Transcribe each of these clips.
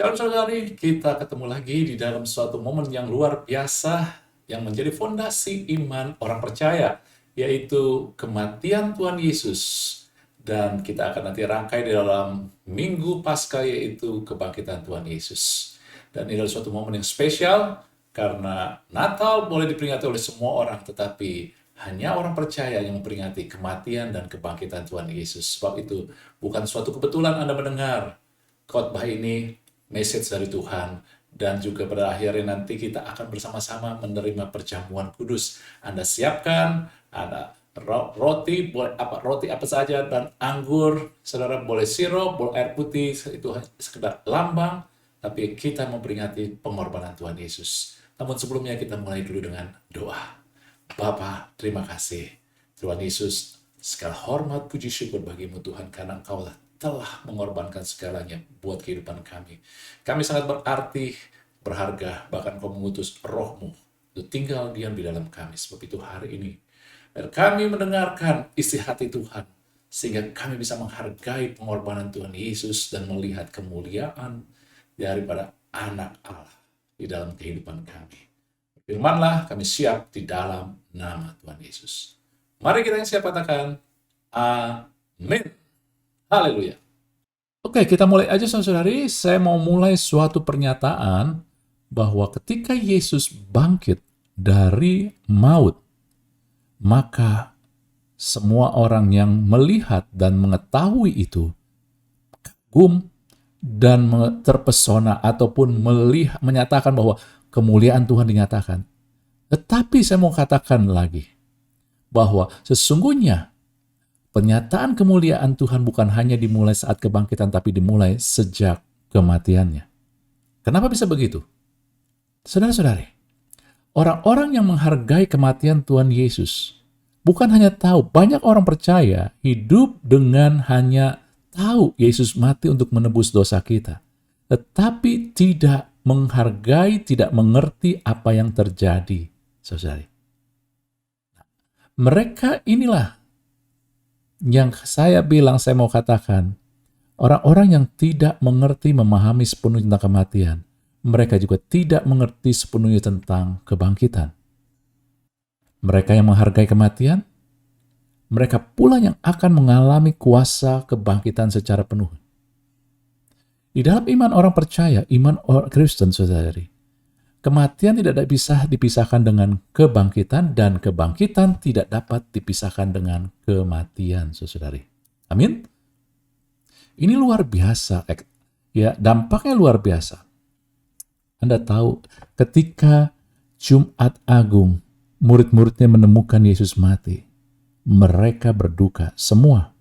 Shalom saudari, kita ketemu lagi di dalam suatu momen yang luar biasa yang menjadi fondasi iman orang percaya, yaitu kematian Tuhan Yesus. Dan kita akan nanti rangkai di dalam Minggu Paskah, yaitu kebangkitan Tuhan Yesus. Dan ini adalah suatu momen yang spesial karena Natal boleh diperingati oleh semua orang, tetapi hanya orang percaya yang memperingati kematian dan kebangkitan Tuhan Yesus. Sebab itu bukan suatu kebetulan Anda mendengar khotbah ini, message dari Tuhan, dan juga pada akhirnya nanti kita akan bersama-sama menerima perjamuan kudus. Anda siapkan, ada roti, boleh roti apa saja, dan anggur, saudara boleh sirup, boleh air putih, itu sekedar lambang, tapi kita memperingati pengorbanan Tuhan Yesus. Namun sebelumnya kita mulai dulu dengan doa. Bapa, terima kasih. Tuhan Yesus, segala hormat, puji, syukur bagimu Tuhan, karena Engkau telah mengorbankan segalanya buat kehidupan kami. Kami sangat berarti, berharga, bahkan Kau mengutus Roh-Mu untuk tinggal diam di dalam kami. Sebab itu hari ini, dan kami mendengarkan isi hati Tuhan, sehingga kami bisa menghargai pengorbanan Tuhan Yesus dan melihat kemuliaan daripada anak Allah di dalam kehidupan kami. Firmanlah, kami siap di dalam nama Tuhan Yesus. Mari kita yang siap katakan, Amin. Haleluya. Oke, kita mulai aja saudari. Saya mau mulai suatu pernyataan bahwa ketika Yesus bangkit dari maut, maka semua orang yang melihat dan mengetahui itu kagum dan terpesona ataupun menyatakan bahwa kemuliaan Tuhan dinyatakan. Tetapi saya mau katakan lagi bahwa sesungguhnya penyataan kemuliaan Tuhan bukan hanya dimulai saat kebangkitan, tapi dimulai sejak kematiannya. Kenapa bisa begitu? Saudara-saudari, orang-orang yang menghargai kematian Tuhan Yesus bukan hanya tahu, banyak orang percaya hidup dengan hanya tahu Yesus mati untuk menebus dosa kita, tetapi tidak menghargai, tidak mengerti apa yang terjadi, saudari. Mereka inilah yang saya mau katakan, orang-orang yang tidak mengerti, memahami sepenuhnya tentang kematian. Mereka juga tidak mengerti sepenuhnya tentang kebangkitan. Mereka yang menghargai kematian, mereka pula yang akan mengalami kuasa kebangkitan secara penuh. Di dalam iman orang percaya, iman orang Kristen, saudari, kematian tidak bisa dipisahkan dengan kebangkitan, dan kebangkitan tidak dapat dipisahkan dengan kematian, saudari. Amin. Ini luar biasa, ya, dampaknya luar biasa. Anda tahu, ketika Jumat Agung, murid-muridnya menemukan Yesus mati, mereka berduka semua.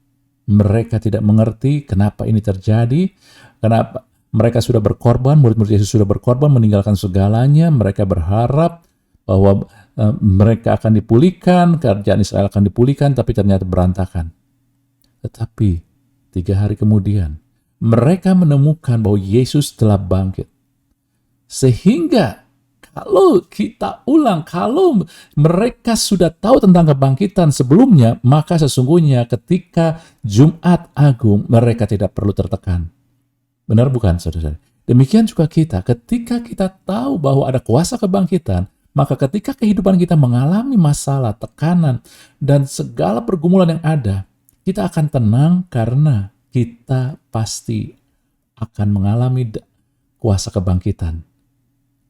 Mereka tidak mengerti kenapa ini terjadi, kenapa mereka sudah berkorban, murid-murid Yesus sudah berkorban, meninggalkan segalanya. Mereka berharap bahwa mereka akan dipulihkan, kerajaan Israel akan dipulihkan, tapi ternyata berantakan. Tetapi 3 hari kemudian, mereka menemukan bahwa Yesus telah bangkit. Sehingga kalau kita ulang, kalau mereka sudah tahu tentang kebangkitan sebelumnya, maka sesungguhnya ketika Jumat Agung, mereka tidak perlu tertekan. Benar bukan, saudara? Demikian juga kita, ketika kita tahu bahwa ada kuasa kebangkitan, maka ketika kehidupan kita mengalami masalah, tekanan, dan segala pergumulan yang ada, kita akan tenang karena kita pasti akan mengalami kuasa kebangkitan,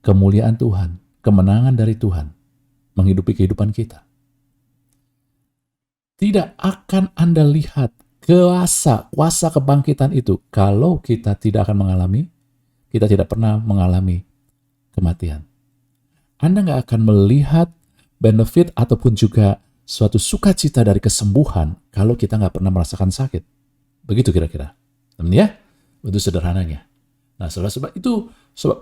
kemuliaan Tuhan, kemenangan dari Tuhan menghidupi kehidupan kita. Tidak akan Anda lihat kuasa kebangkitan itu kalau kita tidak pernah mengalami kematian. Anda nggak akan melihat benefit ataupun juga suatu sukacita dari kesembuhan kalau kita nggak pernah merasakan sakit. Begitu kira-kira. Ya, itu sederhananya. Nah, sebab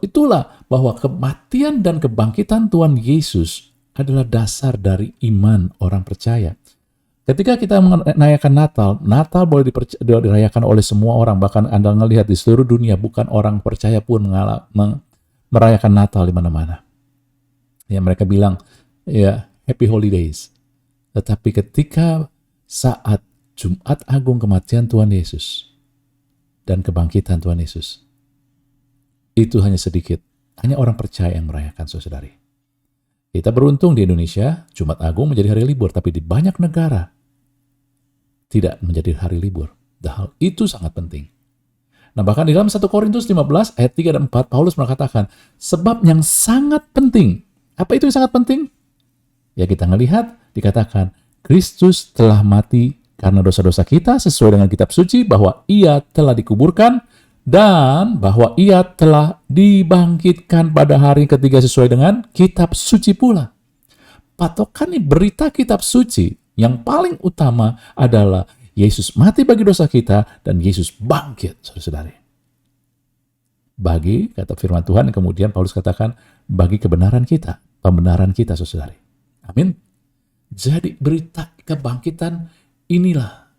itulah bahwa kematian dan kebangkitan Tuhan Yesus adalah dasar dari iman orang percaya. Ketika kita merayakan Natal boleh dirayakan oleh semua orang. Bahkan Anda melihat di seluruh dunia, bukan orang percaya pun merayakan Natal di mana-mana. Ya, mereka bilang, ya, Happy Holidays. Tetapi ketika saat Jumat Agung kematian Tuhan Yesus dan kebangkitan Tuhan Yesus, itu hanya sedikit. Hanya orang percaya yang merayakan, saudari. Kita beruntung di Indonesia, Jumat Agung menjadi hari libur, tapi di banyak negara tidak menjadi hari libur. Dan hal itu sangat penting. Nah, bahkan di dalam 1 Korintus 15 ayat 3 dan 4, Paulus mengatakan, sebab yang sangat penting. Apa itu yang sangat penting? Ya, kita ngelihat, dikatakan, Kristus telah mati karena dosa-dosa kita sesuai dengan kitab suci, bahwa ia telah dikuburkan, dan bahwa ia telah dibangkitkan pada hari ketiga sesuai dengan kitab suci pula. Patokan berita kitab suci yang paling utama adalah Yesus mati bagi dosa kita dan Yesus bangkit, saudara-saudari. Bagi, kata firman Tuhan, kemudian Paulus katakan, bagi kebenaran kita, pembenaran kita, saudara-saudari. Amin. Jadi berita kebangkitan inilah,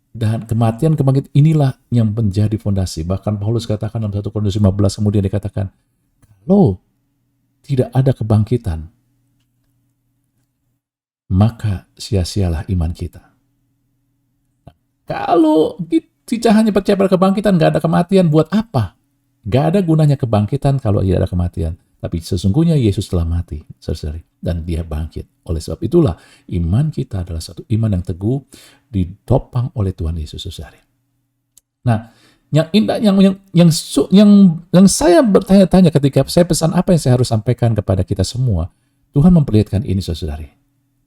dan kematian-kebangkitan inilah yang menjadi fondasi. Bahkan Paulus katakan dalam 1 Korintus 15 kemudian dikatakan, kalau tidak ada kebangkitan, maka sia-sialah iman kita. Kalau kita hanya percaya pada kebangkitan, nggak ada kematian, buat apa? Nggak ada gunanya kebangkitan kalau tidak ada kematian. Tapi sesungguhnya Yesus telah mati, saudara, dan dia bangkit. Oleh sebab itulah, iman kita adalah satu iman yang teguh, ditopang oleh Tuhan Yesus, saudara. Nah, yang indah, yang saya bertanya-tanya ketika saya pesan apa yang saya harus sampaikan kepada kita semua, Tuhan memperlihatkan ini, saudara,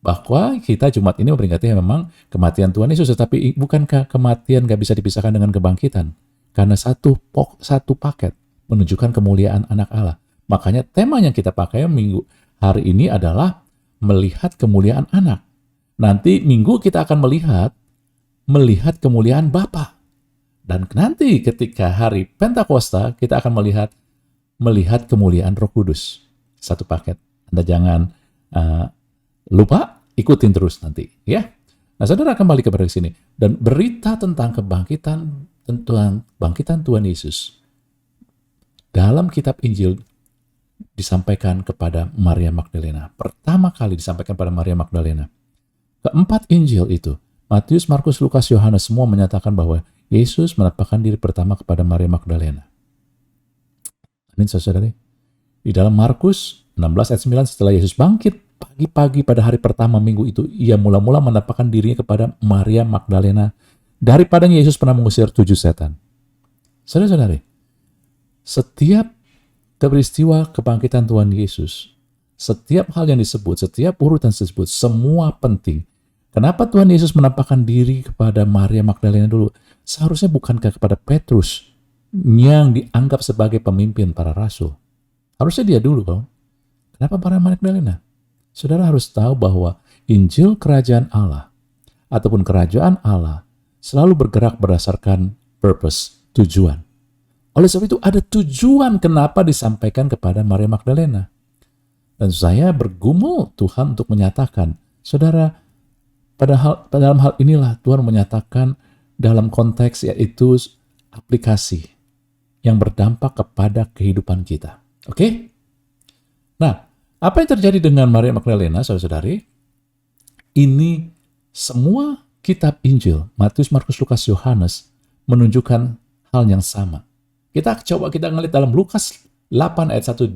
bahwa kita Jumat ini memperingati memang kematian Tuhan Yesus, tetapi bukankah kematian gak bisa dipisahkan dengan kebangkitan? Karena satu paket menunjukkan kemuliaan anak Allah. Makanya tema yang kita pakai minggu hari ini adalah melihat kemuliaan anak. Nanti minggu kita akan melihat kemuliaan Bapa. Dan nanti ketika hari Pentakosta kita akan melihat kemuliaan Roh Kudus. Satu paket. Anda jangan lupa, ikutin terus nanti, ya. Nah, saudara kembali kepada sini dan berita tentang kebangkitan Tuhan Yesus dalam kitab Injil disampaikan kepada Maria Magdalena. Pertama kali disampaikan pada Maria Magdalena. Keempat Injil itu, Matius, Markus, Lukas, Yohanes, semua menyatakan bahwa Yesus menampakkan diri pertama kepada Maria Magdalena. Amin, saudara. Di dalam Markus 16 ayat 9, setelah Yesus bangkit pagi-pagi pada hari pertama minggu itu, ia mula-mula menampakkan dirinya kepada Maria Magdalena. Daripadanya Yesus pernah mengusir 7 setan. Saudara-saudari, setiap peristiwa kebangkitan Tuhan Yesus, setiap hal yang disebut, setiap urutan tersebut, semua penting. Kenapa Tuhan Yesus menampakkan diri kepada Maria Magdalena dulu? Seharusnya bukankah kepada Petrus yang dianggap sebagai pemimpin para rasul? Harusnya dia dulu, kan? Kenapa Maria Magdalena? Saudara harus tahu bahwa Injil Kerajaan Allah ataupun Kerajaan Allah selalu bergerak berdasarkan purpose, tujuan. Oleh sebab itu ada tujuan kenapa disampaikan kepada Maria Magdalena. Dan saya bergumul Tuhan untuk menyatakan, saudara, dalam hal inilah Tuhan menyatakan dalam konteks yaitu aplikasi yang berdampak kepada kehidupan kita. Oke? Nah, apa yang terjadi dengan Maria Magdalena, saudara-saudari? Ini semua kitab Injil, Matius, Markus, Lukas, Yohanes, menunjukkan hal yang sama. Kita ngelihat dalam Lukas 8 ayat 1-2.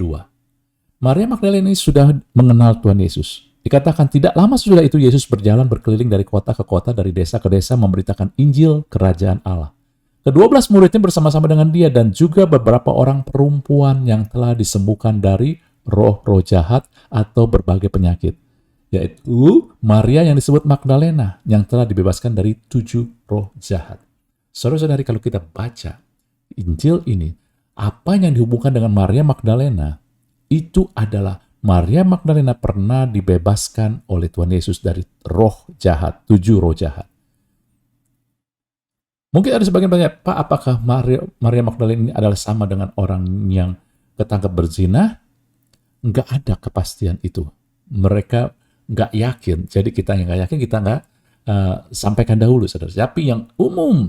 Maria Magdalena ini sudah mengenal Tuhan Yesus. Dikatakan tidak lama sesudah itu Yesus berjalan berkeliling dari kota ke kota, dari desa ke desa, memberitakan Injil Kerajaan Allah. Ke-12 muridnya bersama-sama dengan dia dan juga beberapa orang perempuan yang telah disembuhkan dari roh-roh jahat atau berbagai penyakit, yaitu Maria yang disebut Magdalena yang telah dibebaskan dari 7 roh jahat. Saudara-saudari, kalau kita baca Injil ini, apa yang dihubungkan dengan Maria Magdalena itu adalah Maria Magdalena pernah dibebaskan oleh Tuhan Yesus dari roh jahat, 7 roh jahat. Mungkin ada sebagian bertanya, Pak, apakah Maria Magdalena ini adalah sama dengan orang yang ketangkap berzina? Nggak ada kepastian itu. Mereka nggak yakin. Jadi kita yang nggak yakin, kita nggak sampaikan dahulu, saudara. Tapi yang umum,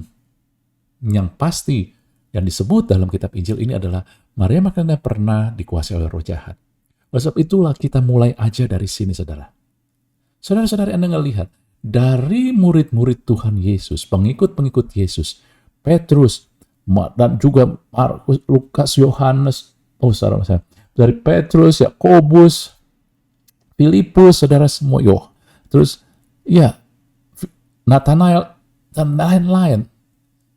yang pasti, yang disebut dalam kitab Injil ini adalah Maria Magdalena pernah dikuasai oleh roh jahat. Oleh sebab itulah kita mulai aja dari sini, saudara. Saudara-saudari, Anda ngelihat, dari murid-murid Tuhan Yesus, pengikut-pengikut Yesus, Petrus, dan juga Markus, Lukas, Yohanes, saudara, dari Petrus, Yakobus, Filipus, saudara semua, terus ya Nathanael dan lain-lain.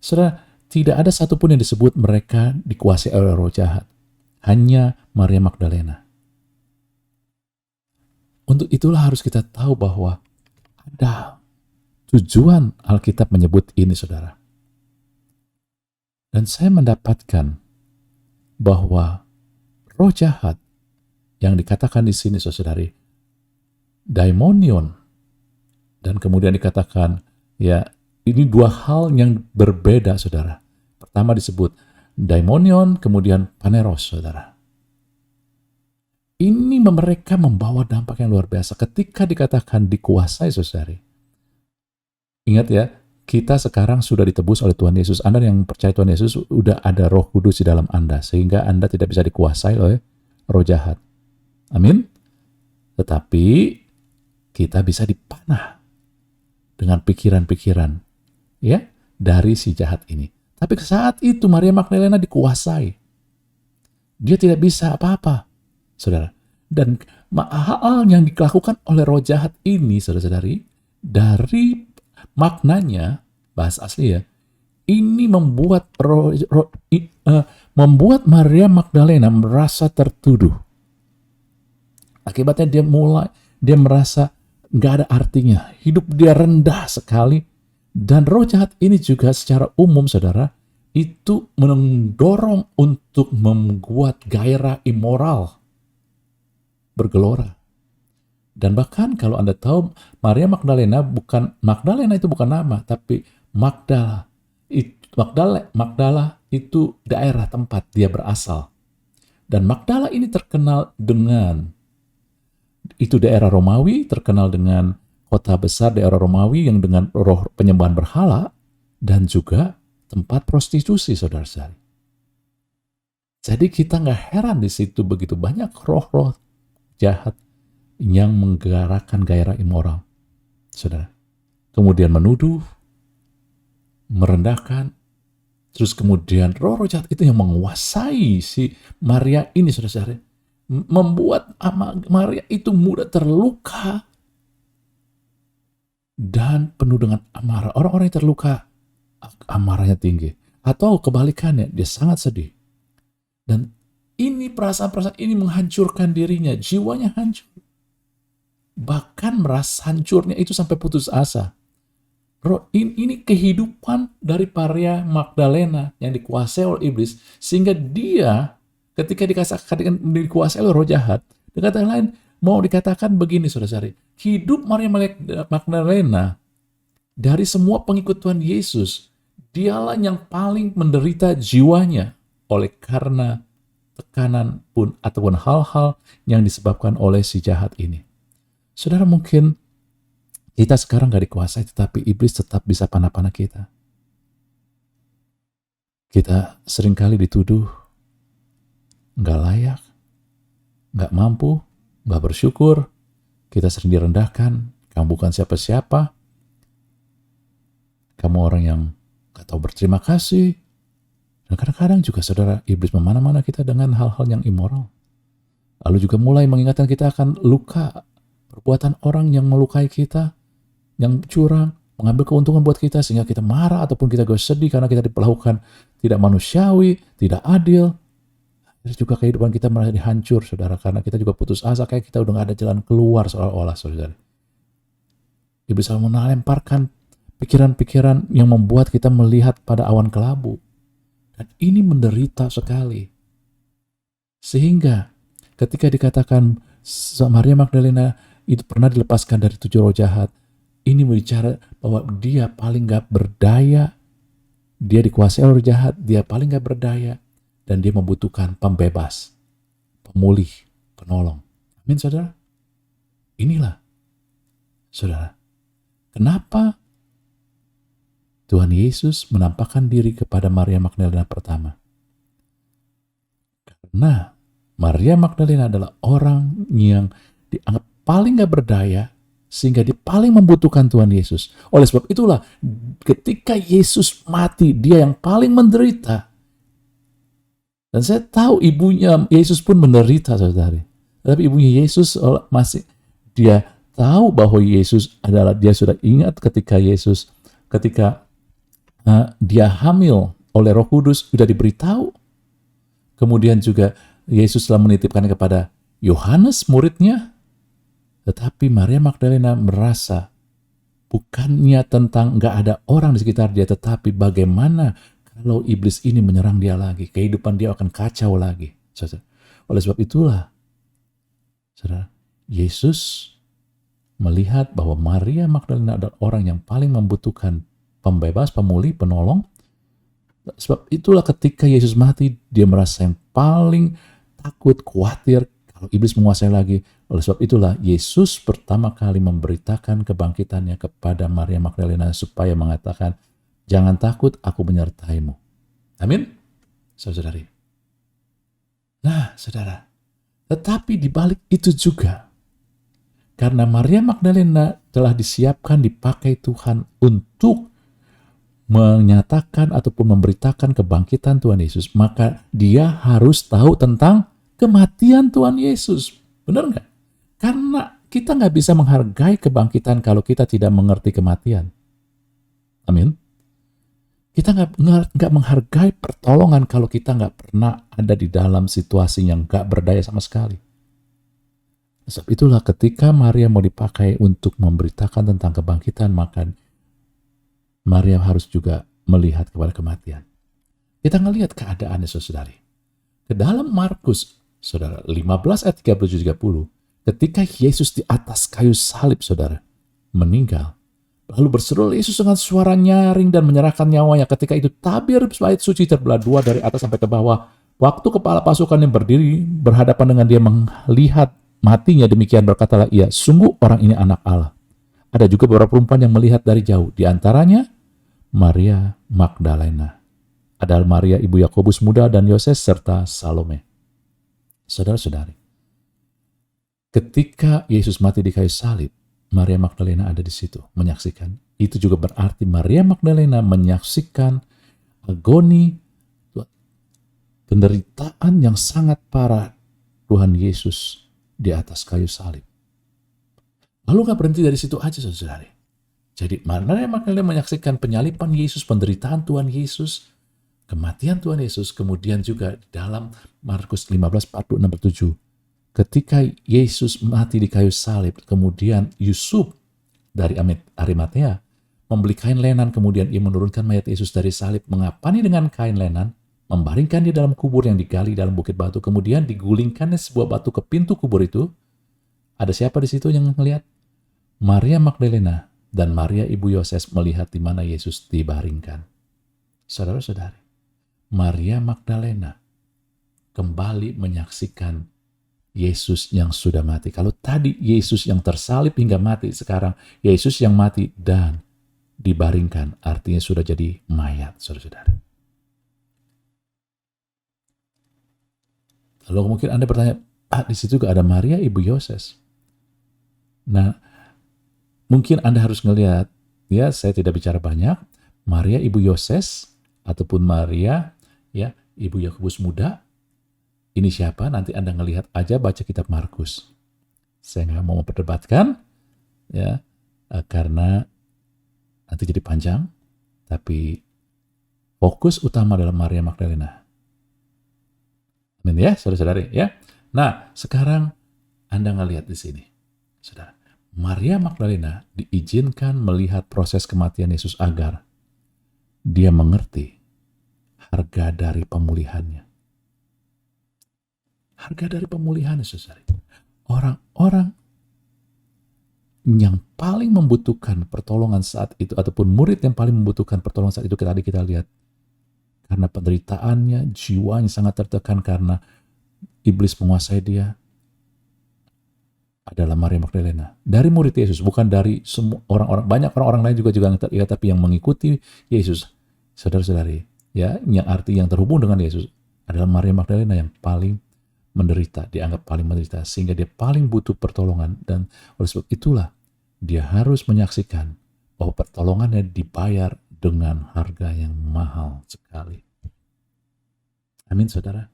Saudara, tidak ada satupun yang disebut mereka dikuasai oleh roh jahat. Hanya Maria Magdalena. Untuk itulah harus kita tahu bahwa ada tujuan Alkitab menyebut ini, saudara. Dan saya mendapatkan bahwa roh jahat yang dikatakan di sini, saudari, daimonion, dan kemudian dikatakan, ya, ini dua hal yang berbeda, saudara. Pertama disebut daimonion, kemudian paneros, saudara. Ini mereka membawa dampak yang luar biasa ketika dikatakan dikuasai, saudari. Ingat ya, kita sekarang sudah ditebus oleh Tuhan Yesus. Anda yang percaya Tuhan Yesus, sudah ada Roh Kudus di dalam Anda, sehingga Anda tidak bisa dikuasai oleh roh jahat. Amin. Tetapi kita bisa dipanah dengan pikiran-pikiran, ya, dari si jahat ini. Tapi saat itu Maria Magdalena dikuasai. Dia tidak bisa apa-apa, saudara. Dan hal yang dilakukan oleh roh jahat ini, saudara-saudari, dari maknanya, bahasa asli ya, ini membuat membuat Maria Magdalena merasa tertuduh. Akibatnya dia merasa nggak ada artinya. Hidup dia rendah sekali. Dan roh jahat ini juga secara umum, saudara, itu mendorong untuk membuat gairah immoral bergelora. Dan bahkan kalau Anda tahu, Maria Magdalena itu bukan nama, tapi Magdala. Magdala itu daerah tempat dia berasal. Dan Magdala ini terkenal dengan, itu daerah Romawi, terkenal dengan kota besar daerah Romawi yang dengan roh penyembahan berhala, dan juga tempat prostitusi, saudara-saudari. Jadi kita nggak heran di situ begitu banyak roh-roh jahat yang menggerakkan gairah immoral, saudara. Kemudian menuduh, merendahkan, terus kemudian roh-roh jahat itu yang menguasai si Maria ini, saudara-saudara, membuat Maria itu mudah terluka dan penuh dengan amarah. Orang-orang yang terluka, amarahnya tinggi. Atau kebalikannya, dia sangat sedih. Dan ini perasaan-perasaan ini menghancurkan dirinya, jiwanya hancur. Bahkan merasa hancurnya itu sampai putus asa. Ini kehidupan dari Maria Magdalena yang dikuasai oleh iblis, sehingga dia ketika dikuasai oleh roh jahat, dengan kata lain, mau dikatakan begini, saudara-saudari, hidup Maria Magdalena dari semua pengikut Tuhan Yesus, dialah yang paling menderita jiwanya oleh karena tekanan pun ataupun hal-hal yang disebabkan oleh si jahat ini. Saudara, mungkin kita sekarang gak dikuasai, tetapi iblis tetap bisa panah-panah kita. Kita seringkali dituduh gak layak, gak mampu, gak bersyukur. Kita sering direndahkan, kamu bukan siapa-siapa, kamu orang yang gak tahu berterima kasih. Dan kadang-kadang juga, saudara, iblis memana-mana kita dengan hal-hal yang immoral. Lalu juga mulai mengingatkan kita akan luka, perbuatan orang yang melukai kita, yang curang, mengambil keuntungan buat kita, sehingga kita marah ataupun kita sedih karena kita diperlakukan tidak manusiawi, tidak adil. Terus juga kehidupan kita merasa dihancur, saudara, karena kita juga putus asa, kayak kita udah gak ada jalan keluar seolah-olah, saudara. Iblis selalu melemparkan pikiran-pikiran yang membuat kita melihat pada awan kelabu. Dan ini menderita sekali. Sehingga ketika dikatakan Maria Magdalena itu pernah dilepaskan dari 7 roh jahat, ini berbicara bahwa dia paling gak berdaya, dia dikuasai oleh roh jahat, dia paling gak berdaya, dan dia membutuhkan pembebas, pemulih, penolong. Amin, saudara? Inilah, saudara, kenapa Tuhan Yesus menampakkan diri kepada Maria Magdalena pertama. Karena Maria Magdalena adalah orang yang dianggap paling gak berdaya, sehingga dia paling membutuhkan Tuhan Yesus. Oleh sebab itulah, ketika Yesus mati, dia yang paling menderita. Dan saya tahu ibunya Yesus pun menderita, saudari. Tapi ibunya Yesus masih, dia tahu bahwa Yesus adalah, dia sudah ingat ketika dia hamil oleh Roh Kudus, sudah diberitahu. Kemudian juga Yesus telah menitipkan kepada Yohanes muridnya. Tetapi Maria Magdalena merasa bukannya tentang nggak ada orang di sekitar dia, tetapi bagaimana kalau iblis ini menyerang dia lagi, kehidupan dia akan kacau lagi. Saudara. Oleh sebab itulah, saudara, Yesus melihat bahwa Maria Magdalena adalah orang yang paling membutuhkan pembebas, pemulih, penolong. Sebab itulah ketika Yesus mati, dia merasa yang paling takut, khawatir kalau iblis menguasai lagi. Oleh sebab itulah Yesus pertama kali memberitakan kebangkitannya kepada Maria Magdalena supaya mengatakan, jangan takut, aku menyertaimu. Amin, saudari. Nah, saudara, tetapi di balik itu juga, karena Maria Magdalena telah disiapkan, dipakai Tuhan untuk menyatakan ataupun memberitakan kebangkitan Tuhan Yesus, maka dia harus tahu tentang kematian Tuhan Yesus. Benar nggak? Karena kita nggak bisa menghargai kebangkitan kalau kita tidak mengerti kematian. Amin. Kita nggak menghargai pertolongan kalau kita nggak pernah ada di dalam situasi yang nggak berdaya sama sekali. Sebab itulah ketika Maria mau dipakai untuk memberitakan tentang kebangkitan, maka Maria harus juga melihat kepada kematian. Kita ngelihat keadaannya, saudari. Ke dalam Markus, saudara, 15 ayat 37-30, ketika Yesus di atas kayu salib, saudara, meninggal, lalu berseru Yesus dengan suara nyaring dan menyerahkan nyawanya. Ketika itu tabir bait suci terbelah dua dari atas sampai ke bawah. Waktu kepala pasukan yang berdiri berhadapan dengan dia melihat matinya, demikian berkatalah ia, sungguh orang ini anak Allah. Ada juga beberapa perempuan yang melihat dari jauh. Di antaranya Maria Magdalena. Adalah Maria ibu Yakobus muda dan Yoses serta Salome. Saudara-saudari, ketika Yesus mati di kayu salib, Maria Magdalena ada di situ menyaksikan. Itu juga berarti Maria Magdalena menyaksikan agoni, penderitaan yang sangat parah Tuhan Yesus di atas kayu salib. Lalu gak berhenti dari situ aja, saudara. Jadi Maria Magdalena menyaksikan penyaliban Yesus, penderitaan Tuhan Yesus, kematian Tuhan Yesus, kemudian juga dalam Markus 15:46-47, ketika Yesus mati di kayu salib, kemudian Yusuf dari Arimatea membeli kain lenan, kemudian ia menurunkan mayat Yesus dari salib, mengapani dengan kain lenan, membaringkan dia dalam kubur yang digali dalam bukit batu, kemudian digulingkannya sebuah batu ke pintu kubur itu. Ada siapa di situ yang melihat? Maria Magdalena dan Maria ibu Yoses melihat di mana Yesus dibaringkan. Saudara-saudari, Maria Magdalena kembali menyaksikan Yesus yang sudah mati. Kalau tadi Yesus yang tersalib hingga mati, sekarang Yesus yang mati dan dibaringkan, artinya sudah jadi mayat, saudara-saudari. Lalu mungkin Anda bertanya, di situ juga ada Maria ibu Yoses. Nah, mungkin Anda harus ngelihat, ya, saya tidak bicara banyak, Maria ibu Yoses ataupun Maria ya ibu Yakobus muda, ini siapa? Nanti Anda ngelihat aja, baca kitab Markus. Saya nggak mau memperdebatkan, ya, karena nanti jadi panjang. Tapi fokus utama adalah Maria Magdalena. Amin ya, saudara-saudari ya. Nah, sekarang Anda ngelihat di sini, saudara. Maria Magdalena diizinkan melihat proses kematian Yesus agar dia mengerti harga dari pemulihannya. Harga dari pemulihannya, saudara. Orang-orang yang paling membutuhkan pertolongan saat itu, ataupun murid yang paling membutuhkan pertolongan saat itu, tadi kita lihat, karena penderitaannya, jiwanya sangat tertekan karena iblis menguasai dia, adalah Maria Magdalena. Dari murid Yesus, bukan dari semua orang-orang. Banyak orang-orang lain juga terikat, tapi yang mengikuti Yesus, saudara-saudari, ya, yang terhubung dengan Yesus adalah Maria Magdalena yang paling menderita, dianggap paling menderita, sehingga dia paling butuh pertolongan. Dan oleh sebab itulah dia harus menyaksikan bahwa pertolongannya dibayar dengan harga yang mahal sekali. Amin, saudara.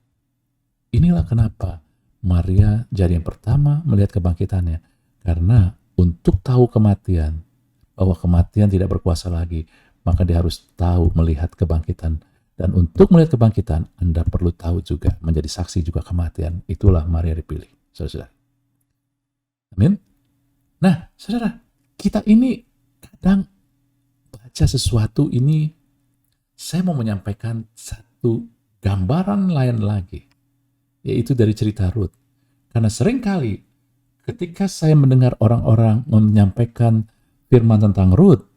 Inilah kenapa Maria jadi yang pertama melihat kebangkitannya. Karena untuk tahu kematian, bahwa kematian tidak berkuasa lagi, maka dia harus tahu melihat kebangkitan. Dan untuk melihat kebangkitan, Anda perlu tahu juga, menjadi saksi juga kematian. Itulah Maria dipilih, saudara. Amin. Nah, saudara, kita ini kadang baca sesuatu ini, saya mau menyampaikan satu gambaran lain lagi, yaitu dari cerita Rut. Karena seringkali ketika saya mendengar orang-orang menyampaikan firman tentang Rut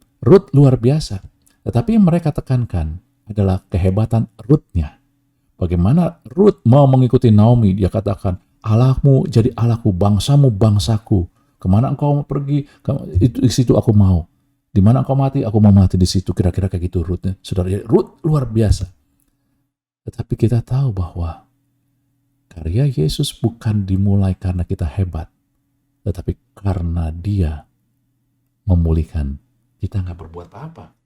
luar biasa. Tetapi yang mereka tekankan adalah kehebatan Rutnya. Bagaimana Rut mau mengikuti Naomi, dia katakan, Allahmu jadi Allahku, bangsamu bangsaku. Kemana engkau mau pergi, itu di situ aku mau. Di mana engkau mati, aku mau mati di situ. Kira-kira kayak gitu Rutnya. Saudara, Rut luar biasa. Tetapi kita tahu bahwa karya Yesus bukan dimulai karena kita hebat, tetapi karena dia memulihkan. Kita nggak berbuat apa-apa.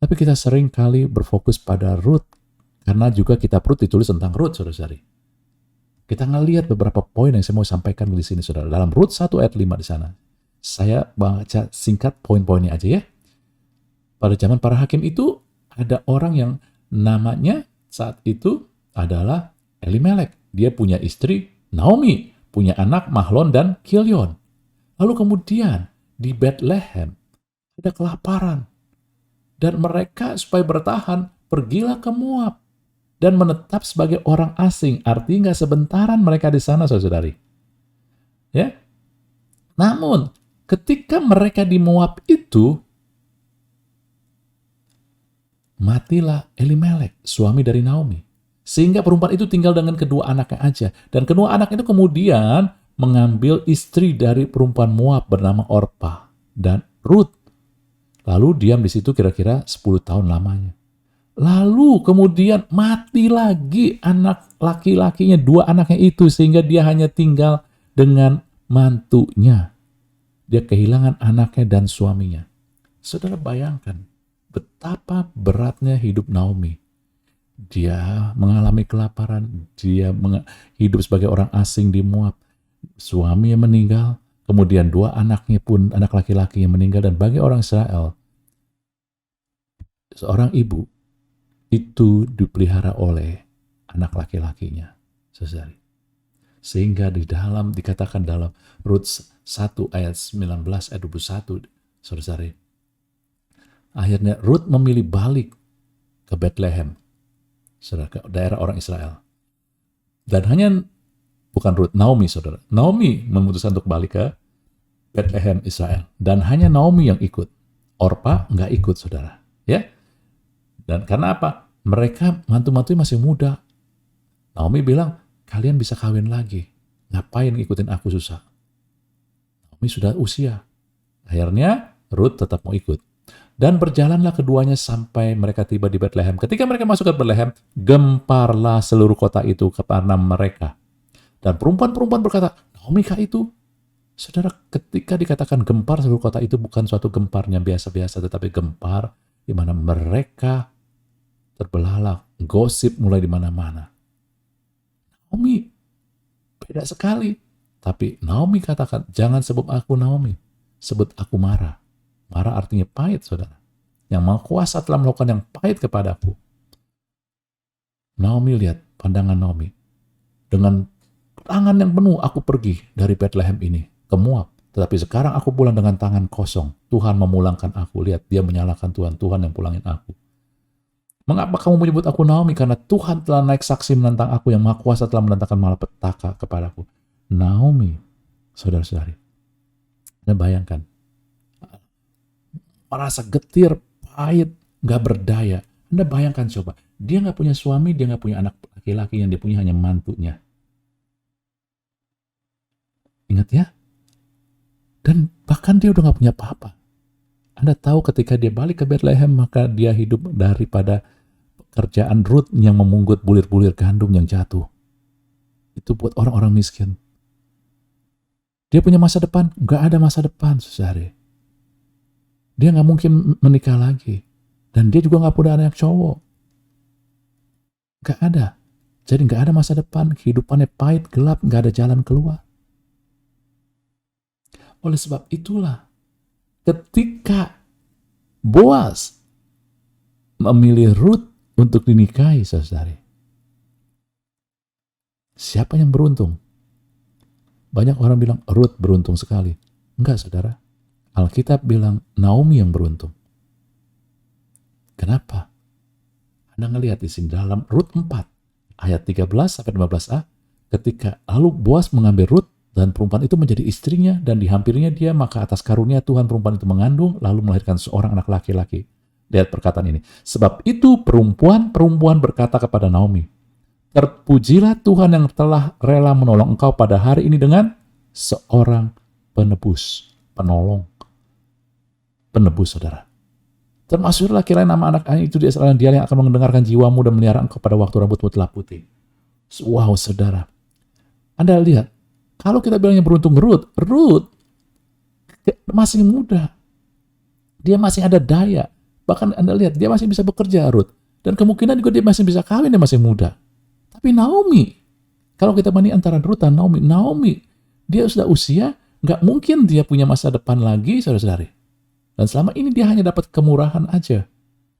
Tapi kita sering kali berfokus pada Rut, karena juga kitab Rut ditulis tentang Rut, saudara-saudari. Kita ngelihat beberapa poin yang saya mau sampaikan di sini, saudara. Dalam Rut 1 ayat 5 di sana. Saya baca singkat poin-poinnya aja ya. Pada zaman para hakim itu, ada orang yang namanya saat itu adalah Elimelek. Dia punya istri Naomi, punya anak Mahlon dan Kilion. Lalu kemudian di Bethlehem ada kelaparan. Dan mereka supaya bertahan, pergilah ke Moab dan menetap sebagai orang asing. Artinya nggak sebentaran mereka di sana, saudari. Ya. Namun, ketika mereka di Moab itu, matilah Elimelek, suami dari Naomi. Sehingga perempuan itu tinggal dengan kedua anaknya aja. Dan kedua anak itu kemudian mengambil istri dari perempuan Moab bernama Orpa dan Rut. Lalu diam di situ kira-kira 10 tahun lamanya. Lalu kemudian mati lagi anak laki-lakinya, dua anaknya itu, sehingga dia hanya tinggal dengan mantunya. Dia kehilangan anaknya dan suaminya. Saudara bayangkan betapa beratnya hidup Naomi. Dia mengalami kelaparan, dia hidup sebagai orang asing di Moab. Suaminya meninggal, kemudian dua anaknya pun, anak laki-laki yang meninggal. Dan bagi orang Israel, seorang ibu itu dipelihara oleh anak laki-lakinya, saudari. Sehingga dikatakan dalam Rut 1 ayat 19 ayat 21, saudari. Akhirnya Rut memilih balik ke Bethlehem, saudara, ke daerah orang Israel. Dan hanya bukan Rut, Naomi, saudara. Naomi memutuskan untuk balik ke Bethlehem, Israel. Dan hanya Naomi yang ikut. Orpa nggak ikut, saudara. Ya. Dan karena apa? Mereka mantu-mantu masih muda. Naomi bilang, kalian bisa kawin lagi. Ngapain ikutin aku susah? Naomi sudah usia. Akhirnya Rut tetap mau ikut. Dan berjalanlah keduanya sampai mereka tiba di Bethlehem. Ketika mereka masuk ke Bethlehem, gemparlah seluruh kota itu karena mereka. Dan perempuan-perempuan berkata, Naomi kah itu? Saudara, ketika dikatakan gempar seluruh kota itu bukan suatu gemparnya biasa-biasa, tetapi gempar di mana mereka terbelalak, gosip mulai di mana-mana. Naomi beda sekali. Tapi Naomi katakan, jangan sebut aku Naomi, sebut aku Mara. Mara artinya pahit, saudara. Yang Maha Kuasa telah melakukan yang pahit kepadaku. Naomi lihat pandangan Naomi. Dengan tangan yang penuh aku pergi dari Bethlehem ini ke Moab. Tetapi sekarang aku pulang dengan tangan kosong. Tuhan memulangkan aku. Lihat, dia menyalahkan Tuhan. Tuhan yang pulangin aku. Mengapa kamu menyebut aku Naomi? Karena Tuhan telah naik saksi menentang aku. Yang Maha Kuasa telah mendatangkan malapetaka kepadaku. Naomi, saudara-saudari. Anda bayangkan. Merasa getir, pahit, gak berdaya. Anda bayangkan coba. Dia gak punya suami, dia gak punya anak laki-laki. Yang dia punya hanya mantunya. Ingat ya? Dan bahkan dia udah gak punya apa-apa. Anda tahu ketika dia balik ke Bethlehem, maka dia hidup daripada pekerjaan Rut yang memungut bulir-bulir gandum yang jatuh. Itu buat orang-orang miskin. Dia punya masa depan? Nggak ada masa depan, saudara. Dia nggak mungkin menikah lagi. Dan dia juga nggak punya anak cowok. Nggak ada. Jadi nggak ada masa depan. Kehidupannya pahit, gelap, nggak ada jalan keluar. Oleh sebab itulah, ketika Boaz memilih Ruth untuk dinikahi, saudara, siapa yang beruntung? Banyak orang bilang Ruth beruntung sekali. Enggak, saudara. Alkitab bilang Naomi yang beruntung. Kenapa? Anda ngelihat di sini dalam Rut 4 ayat 13 sampai 15a, ketika lalu Boaz mengambil Rut dan perempuan itu menjadi istrinya dan dihampirinya dia, maka atas karunia Tuhan perempuan itu mengandung lalu melahirkan seorang anak laki-laki. Lihat perkataan ini. Sebab itu perempuan berkata kepada Naomi, terpujilah Tuhan yang telah rela menolong engkau pada hari ini dengan seorang penebus, penebus, saudara. Termasuklah kiranya nama anak itu di Israel, dia yang akan mendengarkan jiwamu dan melihara engkau pada waktu rambutmu telah putih. Wow, saudara. Anda lihat, kalau kita bilangnya beruntung Ruth masih muda. Dia masih ada daya. Bahkan Anda lihat, dia masih bisa bekerja, Ruth. Dan kemungkinan juga dia masih bisa kawin, dia masih muda. Tapi Naomi, kalau kita banding antara Ruth dan Naomi, dia sudah usia, nggak mungkin dia punya masa depan lagi, saudara-saudari. Dan selama ini dia hanya dapat kemurahan aja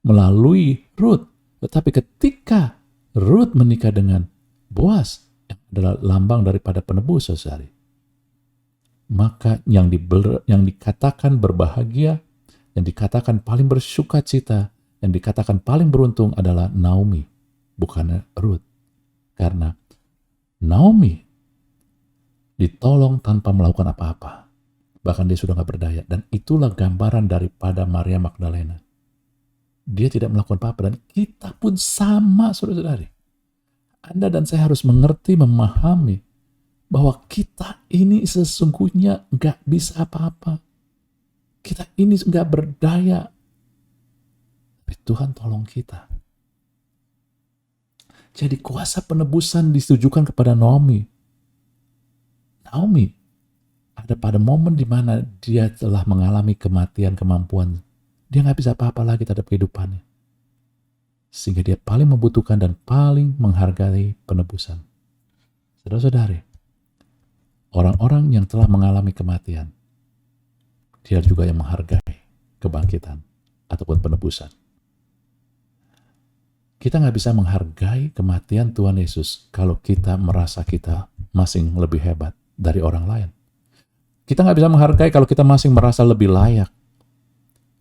melalui Ruth. Tetapi ketika Ruth menikah dengan Boaz, yang adalah lambang daripada penebus, saudari, maka yang dikatakan berbahagia, yang dikatakan paling bersukacita, yang dikatakan paling beruntung adalah Naomi, bukan Ruth. Karena Naomi ditolong tanpa melakukan apa-apa. Bahkan dia sudah gak berdaya. Dan itulah gambaran daripada Maria Magdalena. Dia tidak melakukan apa-apa. Dan kita pun sama, saudara-saudari. Anda dan saya harus mengerti, memahami bahwa kita ini sesungguhnya gak bisa apa-apa. Kita ini gak berdaya. Tapi Tuhan tolong kita. Jadi kuasa penebusan ditujukan kepada Naomi. Ada pada momen di mana dia telah mengalami kematian kemampuan. Dia nggak bisa apa-apa lagi terhadap kehidupannya. Sehingga dia paling membutuhkan dan paling menghargai penebusan. Saudara-saudari, orang-orang yang telah mengalami kematian, dia juga yang menghargai kebangkitan ataupun penebusan. Kita nggak bisa menghargai kematian Tuhan Yesus kalau kita merasa kita masing lebih hebat dari orang lain. Kita nggak bisa menghargai kalau kita masing merasa lebih layak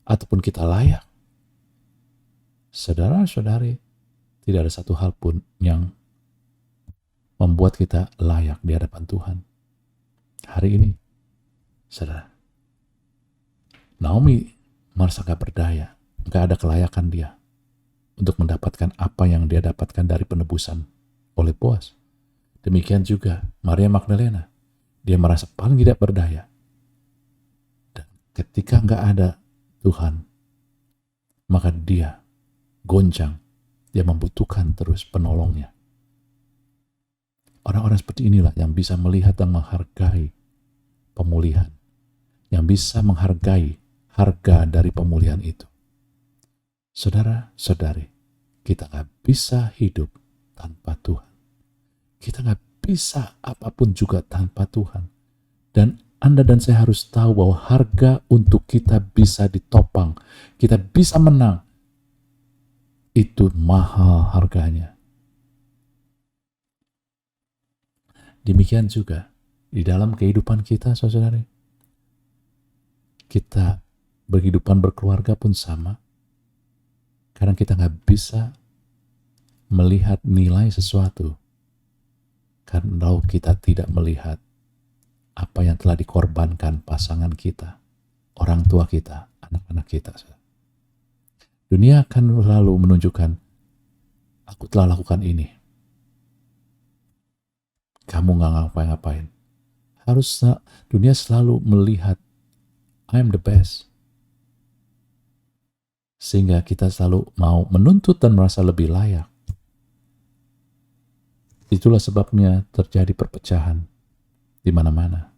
ataupun kita layak. Saudara-saudari, tidak ada satu hal pun yang membuat kita layak di hadapan Tuhan. Hari ini, saudara, Naomi merasa gak berdaya, gak ada kelayakan dia untuk mendapatkan apa yang dia dapatkan dari penebusan oleh Boaz. Demikian juga Maria Magdalena. Dia merasa paling tidak berdaya. Dan ketika nggak ada Tuhan, maka dia goncang. Dia membutuhkan terus penolongnya. Orang-orang seperti inilah yang bisa melihat dan menghargai pemulihan. Yang bisa menghargai harga dari pemulihan itu. Saudara-saudari, kita nggak bisa hidup tanpa Tuhan. Kita nggak bisa apapun juga tanpa Tuhan. Dan Anda dan saya harus tahu bahwa harga untuk kita bisa ditopang, kita bisa menang, itu mahal harganya. Demikian juga di dalam kehidupan kita, saudara. Kita berkehidupan berkeluarga pun sama. Kadang kita nggak bisa melihat nilai sesuatu kalau kita tidak melihat apa yang telah dikorbankan pasangan kita, orang tua kita, anak-anak kita. Dunia akan selalu menunjukkan, aku telah lakukan ini. Kamu nggak ngapain-ngapain. Harusnya dunia selalu melihat, I'm the best. Sehingga kita selalu mau menuntut dan merasa lebih layak. Itulah sebabnya terjadi perpecahan di mana-mana.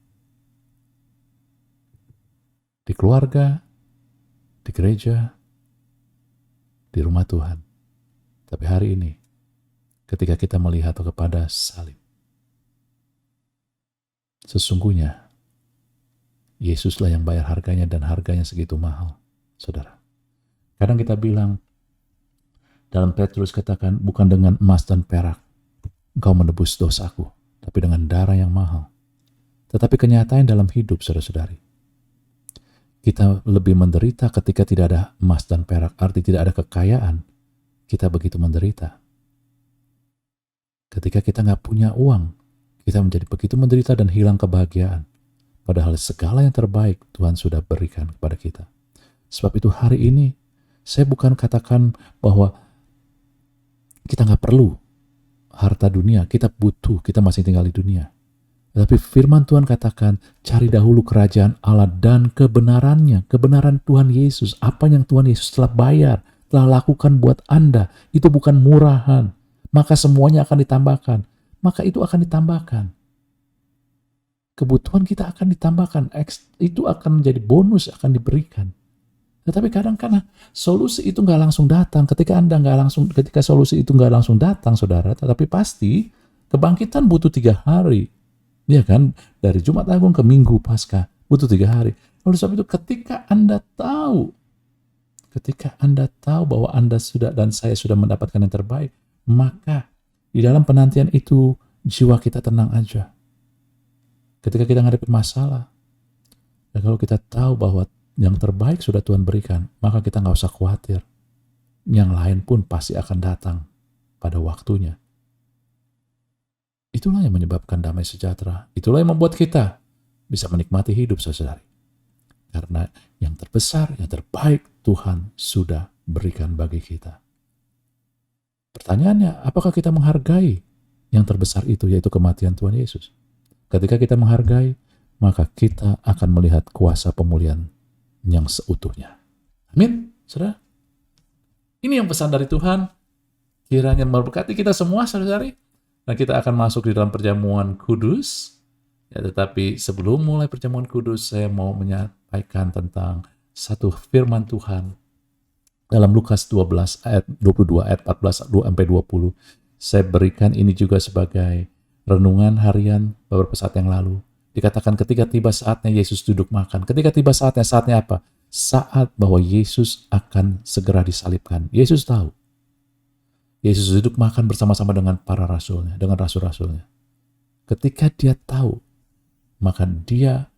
di keluarga, di gereja, di rumah Tuhan. Tapi hari ini, ketika kita melihat kepada salib, sesungguhnya Yesuslah yang bayar harganya, dan harganya segitu mahal, saudara. Kadang kita bilang, dalam Petrus katakan, bukan dengan emas dan perak engkau menebus dosaku, tapi dengan darah yang mahal. Tetapi kenyataan dalam hidup, saudara-saudari, kita lebih menderita ketika tidak ada emas dan perak, arti tidak ada kekayaan. Kita begitu menderita. Ketika kita nggak punya uang, kita menjadi begitu menderita dan hilang kebahagiaan. Padahal segala yang terbaik Tuhan sudah berikan kepada kita. Sebab itu hari ini, saya bukan katakan bahwa kita nggak perlu harta dunia, kita butuh, kita masih tinggal di dunia. Tetapi firman Tuhan katakan, cari dahulu kerajaan Allah dan kebenarannya, kebenaran Tuhan Yesus, apa yang Tuhan Yesus telah bayar, telah lakukan buat Anda, itu bukan murahan, maka semuanya akan ditambahkan, maka itu akan ditambahkan. Kebutuhan kita akan ditambahkan, itu akan menjadi bonus, akan diberikan. Tetapi kadang-kadang solusi itu nggak langsung datang. Ketika solusi itu nggak langsung datang, saudara, tetapi pasti kebangkitan butuh 3 hari. Ya kan, dari Jumat Agung ke Minggu Paskah butuh 3 hari. Oleh sebab itu, ketika Anda tahu bahwa Anda sudah dan saya sudah mendapatkan yang terbaik, maka di dalam penantian itu jiwa kita tenang aja. Ketika kita ngadepin masalah, dan kalau kita tahu bahwa yang terbaik sudah Tuhan berikan, maka kita nggak usah khawatir. Yang lain pun pasti akan datang pada waktunya. Itulah yang menyebabkan damai sejahtera. Itulah yang membuat kita bisa menikmati hidup, saudari. Karena yang terbesar, yang terbaik Tuhan sudah berikan bagi kita. Pertanyaannya, apakah kita menghargai yang terbesar itu, yaitu kematian Tuhan Yesus? Ketika kita menghargai, maka kita akan melihat kuasa pemulihan yang seutuhnya. Amin, saudara. Ini yang pesan dari Tuhan. Kiranya memberkati kita semua, saudari. Nah, kita akan masuk di dalam perjamuan kudus. Ya, tetapi sebelum mulai perjamuan kudus, saya mau menyampaikan tentang satu firman Tuhan. Dalam Lukas 12 ayat 22, ayat 14-20. Saya berikan ini juga sebagai renungan harian beberapa saat yang lalu. Dikatakan ketika tiba saatnya Yesus duduk makan. Ketika tiba saatnya apa? Saat bahwa Yesus akan segera disalibkan. Yesus tahu. Yesus duduk makan bersama-sama dengan para rasulnya, dengan rasul-rasulnya. Ketika dia tahu, maka dia,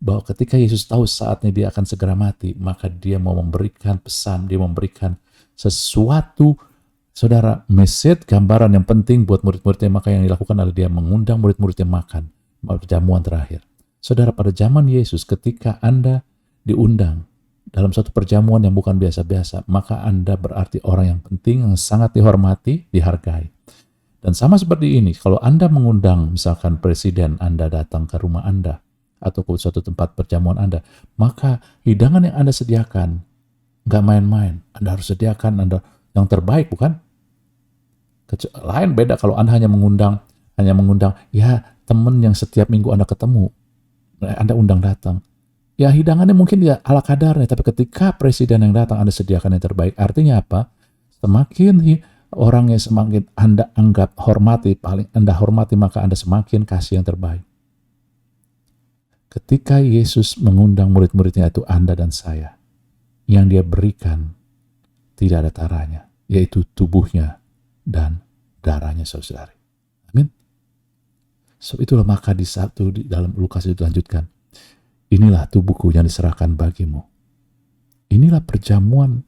bahwa ketika Yesus tahu saatnya dia akan segera mati, maka dia mau memberikan pesan, dia memberikan sesuatu, saudara, message, gambaran yang penting buat murid-muridnya. Maka yang dilakukan adalah dia mengundang murid-muridnya makan, perjamuan terakhir. Saudara, pada zaman Yesus, ketika Anda diundang dalam suatu perjamuan yang bukan biasa-biasa, maka Anda berarti orang yang penting, yang sangat dihormati, dihargai. Dan sama seperti ini, kalau Anda mengundang misalkan presiden Anda datang ke rumah Anda, atau ke suatu tempat perjamuan Anda, maka hidangan yang Anda sediakan, nggak main-main. Anda harus sediakan Anda yang terbaik, bukan? Lain beda kalau Anda hanya mengundang ya teman yang setiap minggu Anda ketemu, Anda undang datang. Ya hidangannya mungkin ya ala kadarnya, tapi ketika presiden yang datang Anda sediakan yang terbaik. Artinya apa? Semakin orang yang semakin Anda anggap hormati, paling Anda hormati, maka Anda semakin kasih yang terbaik. Ketika Yesus mengundang murid-muridnya, itu Anda dan saya, yang dia berikan tidak ada taranya, yaitu tubuhnya dan darahnya, saudari. Amin. So itulah maka di dalam Lukas itu dilanjutkan. Inilah tubuhku yang diserahkan bagimu. Inilah perjamuan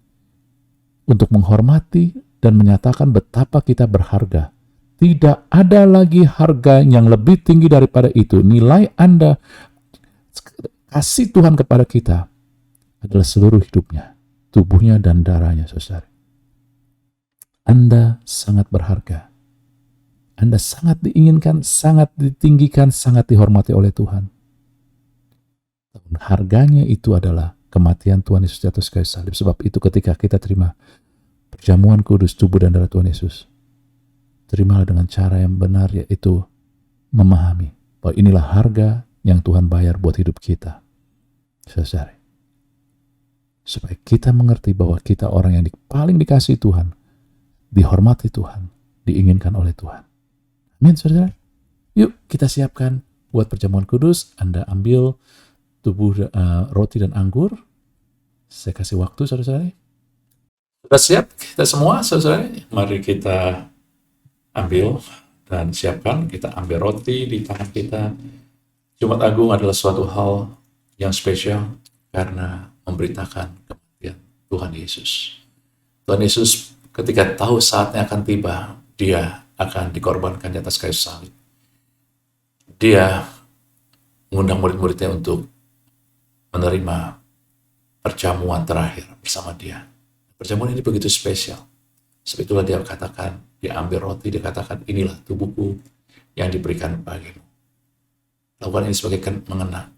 untuk menghormati dan menyatakan betapa kita berharga. Tidak ada lagi harga yang lebih tinggi daripada itu. Nilai Anda, kasih Tuhan kepada kita adalah seluruh hidupnya, tubuhnya dan darahnya, saudara. Anda sangat berharga. Anda sangat diinginkan, sangat ditinggikan, sangat dihormati oleh Tuhan. Harganya itu adalah kematian Tuhan Yesus di atas kayu salib. Sebab itu ketika kita terima perjamuan kudus tubuh dan darah Tuhan Yesus, terimalah dengan cara yang benar, yaitu memahami bahwa inilah harga yang Tuhan bayar buat hidup kita. Saudara, supaya kita mengerti bahwa kita orang yang paling dikasihi Tuhan, dihormati Tuhan, diinginkan oleh Tuhan. Amin, saudara. Yuk kita siapkan buat perjamuan kudus. Anda ambil roti dan anggur. Saya kasih waktu, saudara. Sudah siap kita semua, saudara? Mari kita ambil dan siapkan. Kita ambil roti di tangan kita. Jumat Agung adalah suatu hal yang spesial karena memberitakan kematian Tuhan Yesus. Tuhan Yesus ketika tahu saatnya akan tiba, dia akan dikorbankan di atas kayu salib. Dia mengundang murid-muridnya untuk menerima perjamuan terakhir bersama dia. Perjamuan ini begitu spesial. Sebab itulah dia katakan, dia ambil roti, dia katakan, inilah tubuhku yang diberikan bagimu. Lakukan ini sebagai mengenang.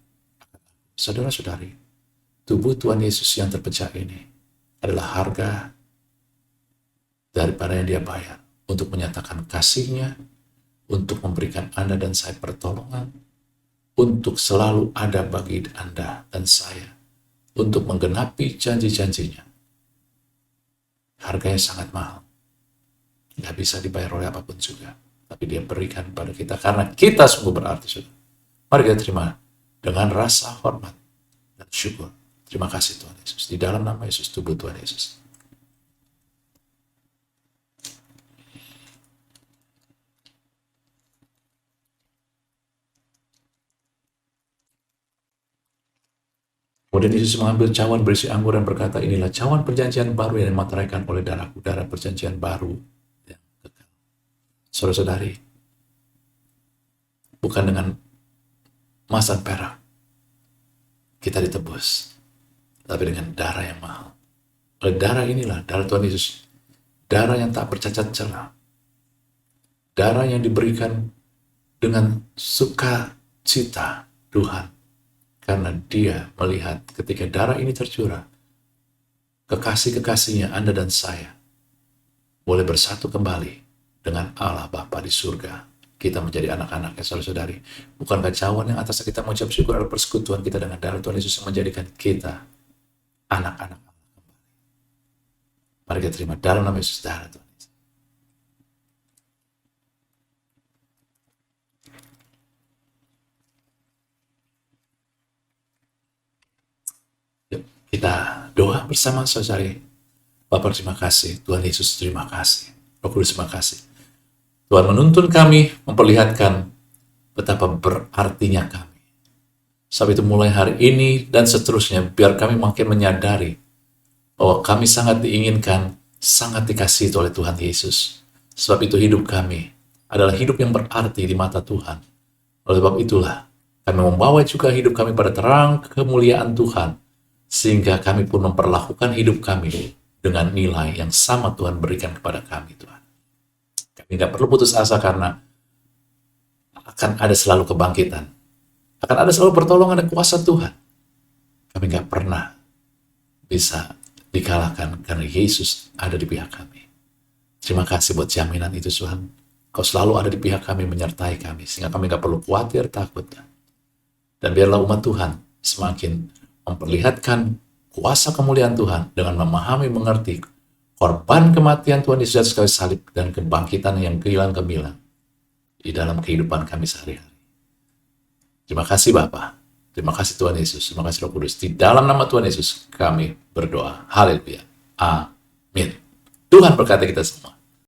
Saudara-saudari, tubuh Tuhan Yesus yang terpecah ini adalah harga daripada yang dia bayar untuk menyatakan kasihnya, untuk memberikan Anda dan saya pertolongan, untuk selalu ada bagi Anda dan saya, untuk menggenapi janji-janjinya. Harganya sangat mahal. Nggak bisa dibayar oleh apapun juga. Tapi dia berikan pada kita karena kita sungguh berarti. Saudara. Mari kita terima dengan rasa hormat dan syukur. Terima kasih Tuhan Yesus. Di dalam nama Yesus, tubuh Tuhan Yesus. Kemudian Yesus mengambil cawan berisi anggur dan berkata, inilah cawan perjanjian baru yang dimateraikan oleh darahku, darah perjanjian baru yang kekal. Saudara-saudari, bukan dengan emas dan perak kita ditebus, tapi dengan darah yang mahal. Oleh darah inilah, darah Tuhan Yesus, darah yang tak bercacat celah, darah yang diberikan dengan sukacita Tuhan. Karena dia melihat ketika darah ini tercurah, kekasih-kekasihnya Anda dan saya boleh bersatu kembali dengan Allah Bapa di surga. Kita menjadi anak-anaknya, saudara-saudari. Bukankah cawan yang atas kita mengucap syukur adalah persekutuan kita dengan darah Tuhan Yesus yang menjadikan kita anak-anak Allah kembali. Mari kita terima dalam nama Yesus, darah Tuhan. Kita doa bersama, saudari. Bapa terima kasih, Tuhan Yesus terima kasih, Roh Kudus terima kasih. Tuhan menuntun kami, memperlihatkan betapa berartinya kami. Sebab itu mulai hari ini dan seterusnya, biar kami makin menyadari bahwa kami sangat diinginkan, sangat dikasihi oleh Tuhan Yesus. Sebab itu hidup kami adalah hidup yang berarti di mata Tuhan. Oleh sebab itulah, kami membawa juga hidup kami pada terang kemuliaan Tuhan, sehingga kami pun memperlakukan hidup kami dengan nilai yang sama Tuhan berikan kepada kami, Tuhan. Kami tidak perlu putus asa karena akan ada selalu kebangkitan. Akan ada selalu pertolongan dan kuasa Tuhan. Kami nggak pernah bisa dikalahkan karena Yesus ada di pihak kami. Terima kasih buat jaminan itu, Tuhan. Kau selalu ada di pihak kami, menyertai kami, sehingga kami nggak perlu khawatir, takut. Dan biarlah umat Tuhan semakin memperlihatkan kuasa kemuliaan Tuhan dengan memahami, mengerti korban kematian Tuhan Yesus sekali salib dan kebangkitan yang gemilang di dalam kehidupan kami sehari-hari. Terima kasih Bapa, terima kasih Tuhan Yesus, terima kasih Roh Kudus. Di dalam nama Tuhan Yesus kami berdoa. Haleluya. Amin. Tuhan berkati kita semua.